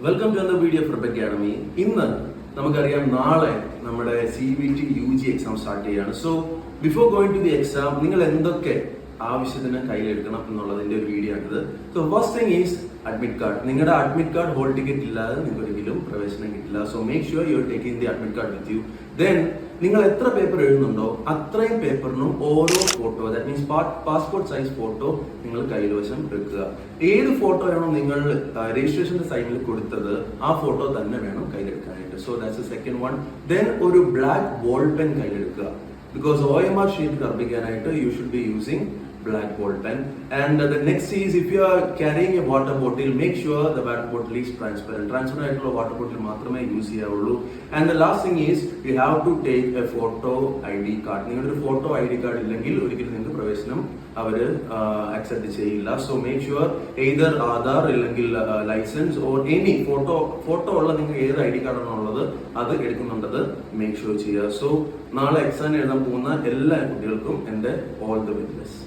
Welcome to another video from academy. ഇന്ന് നമുക്കറിയാം നാളെ നമ്മുടെ CBT UG എക്സാം സ്റ്റാർട്ട് ചെയ്യാണ്. So before going to the exam നിങ്ങൾ എന്തൊക്കെ ആവശ്യത്തിന് കയ്യിലെടുക്കണം എന്നുള്ളതിന്റെ ഒരു വീഡിയോ ആണിത്. So first thing is admit card. നിങ്ങളുടെ അഡ്മിറ്റ് കാർഡ് ഹോൾ ടിക്കറ്റ് ഇല്ലാതെ നിങ്ങൾക്ക് ഒരിക്കലും പ്രവേശനം കിട്ടില്ല. So make sure you are taking the admit card with you. Then നിങ്ങൾ എത്ര പേപ്പർ എഴുതുന്നുണ്ടോ അത്രയും പേപ്പറിനും ഓരോ photo, that means passport size photo നിങ്ങൾ കൈവശം വെക്കുക. ഏത് ഫോട്ടോ ആണോ നിങ്ങൾ രജിസ്ട്രേഷന്റെ സൈഡിൽ കൊടുത്തത് ആ ഫോട്ടോ തന്നെ വേണം കയ്യിലെടുക്കാനായിട്ട്. So that's the second one. Then ഒരു ബ്ലാക്ക് ബോൾ പെൻ കയ്യിലെടുക്കുക. Because OMR sheet karbikanayittu you should be using black ball pen. And the next is, if you are carrying a water bottle, make sure the water bottle is transparent aayittulla water bottle maatrame use cheyavullu. And the last thing is, you have to take a photo ID card. ningalde oru photo ID card illengil orikil ningalku praveshanam avaru accept cheyilla. So make sure either Aadhaar illengil license or any photo ulla ningal edu ID card aanu ullathu adu edukkunnundathu make sure cheya. So നാളെ exam എഴുതാൻ പോകുന്ന എല്ലാ കുട്ടികൾക്കും എൻ്റെ all the very best.